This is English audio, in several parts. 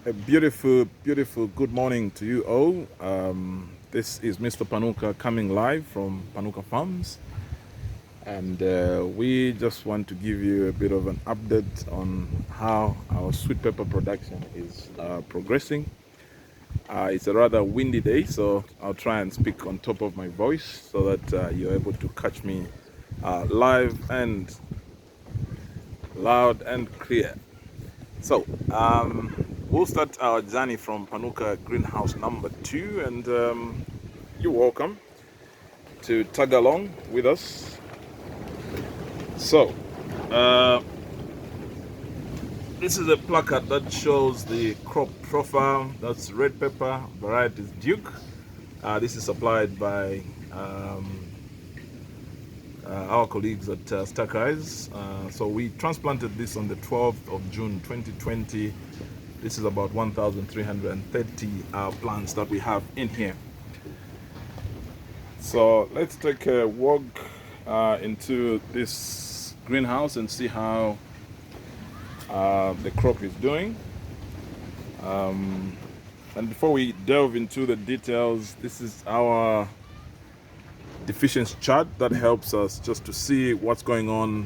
A beautiful good morning to you all. This is Mr. Panuka coming live from Panuka Farms, and we just want to give you a bit of an update on how our sweet pepper production is progressing. It's a rather windy day, so I'll try and speak on top of my voice so that you're able to catch me live and loud and clear. So, we'll start our journey from Panuka Greenhouse number 2, and you're welcome to tag along with us. So, uh, this is a placard that shows the crop profile. That's red pepper, varieties Duke. This is supplied by our colleagues at Stack Eyes. So we transplanted this on the 12th of June 2020. This is about 1,330 plants that we have in here. So let's take a walk into this greenhouse and see how the crop is doing. And before we delve into the details, this is our deficiency chart that helps us just to see what's going on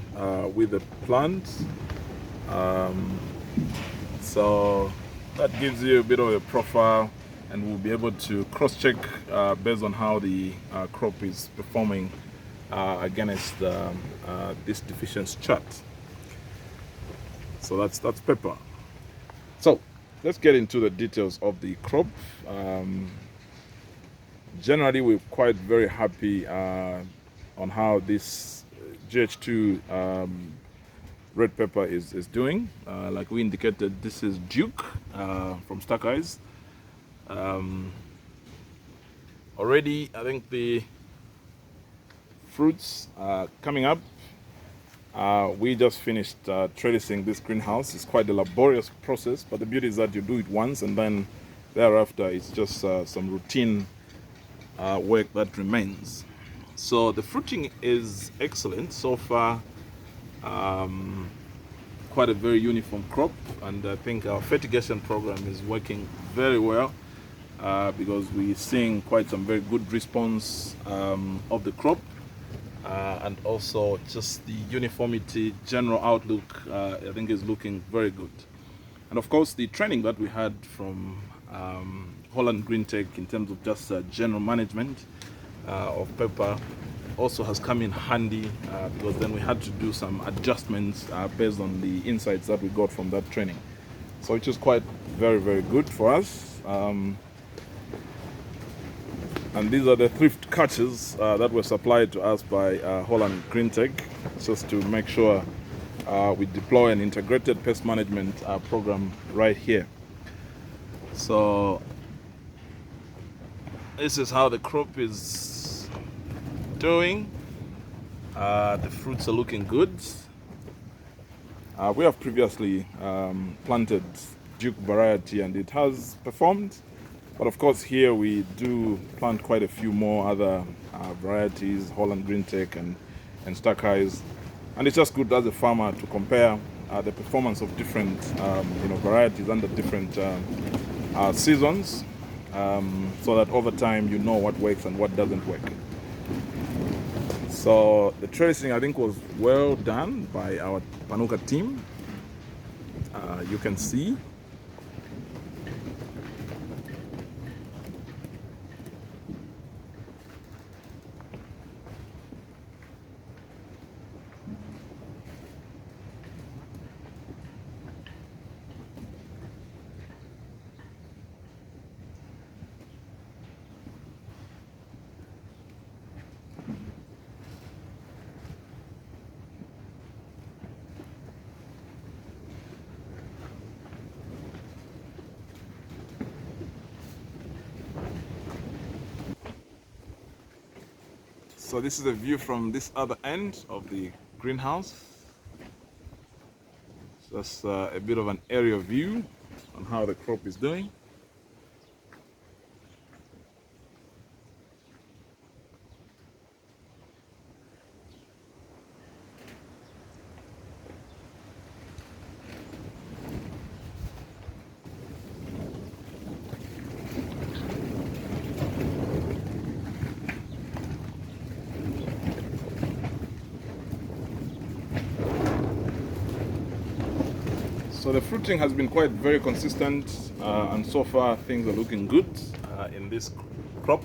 with the plant. So that gives you a bit of a profile, and we'll be able to cross-check based on how the crop is performing against this deficiency chart. So that's pepper. So let's get into the details of the crop. Generally, we're quite very happy on how this GH2 red pepper is doing. Like we indicated, this is Duke from Stack Eyes. Already, I think the fruits are coming up. We just finished trellising this greenhouse. It's quite a laborious process, but the beauty is that you do it once, and then thereafter it's just some routine work that remains. So the fruiting is excellent so far. Quite a very uniform crop, and I think our fertigation program is working very well because we're seeing quite some very good response of the crop, and also just the uniformity general outlook I think is looking very good. And of course the training that we had from Holland Green Tech in terms of just general management of pepper also has come in handy because then we had to do some adjustments based on the insights that we got from that training. So which is quite very good for us. And these are the thrift catches that were supplied to us by Holland Green Tech, just to make sure we deploy an integrated pest management program right here. So this is how the crop is doing. The fruits are looking good. We have previously planted Duke variety and it has performed, but of course here we do plant quite a few more other varieties, Holland Green Tech and Stack Eyes, and it's just good as a farmer to compare the performance of different varieties under different seasons, so that over time you know what works and what doesn't work. So the tracing I think was well done by our Panuka team. You can see. So this is a view from this other end of the greenhouse. Just a bit of an aerial view on how the crop is doing. So the fruiting has been quite very consistent, and so far things are looking good in this crop.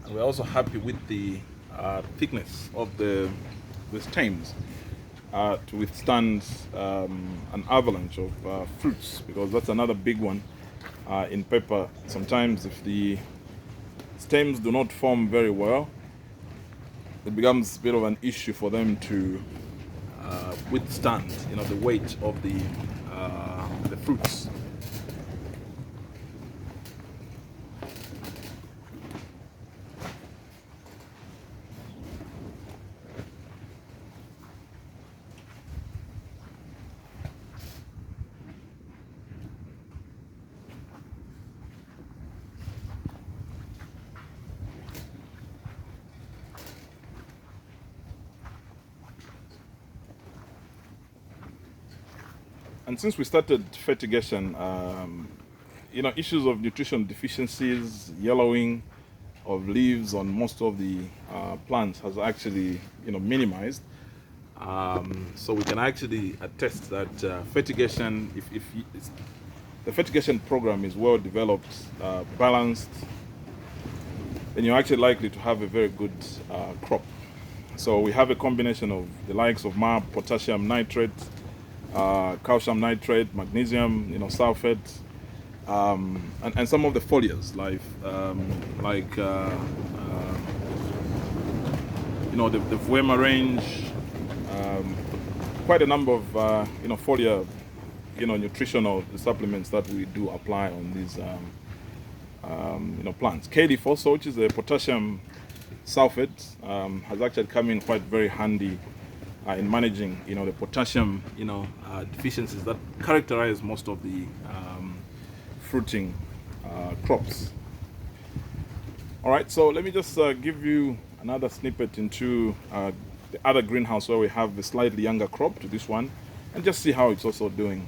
And we're also happy with the thickness of the stems to withstand an avalanche of fruits, because that's another big one in pepper. Sometimes if the stems do not form very well, it becomes a bit of an issue for them to withstand, the weight of the fruits. And since we started fertigation, issues of nutrition deficiencies, yellowing of leaves on most of the plants has actually, minimized. So we can actually attest that fertigation, if the fertigation program is well developed, balanced, then you're actually likely to have a very good crop. So we have a combination of the likes of MAP, potassium nitrate, calcium nitrate, magnesium, sulfate, and some of the foliars like the Vuema range, quite a number of foliar nutritional supplements that we do apply on these plants. KDF also, which is a potassium sulfate, has actually come in quite very handy in managing the potassium deficiencies that characterize most of the fruiting crops. All right, so let me just give you another snippet into the other greenhouse where we have a slightly younger crop to this one, and just see how it's also doing.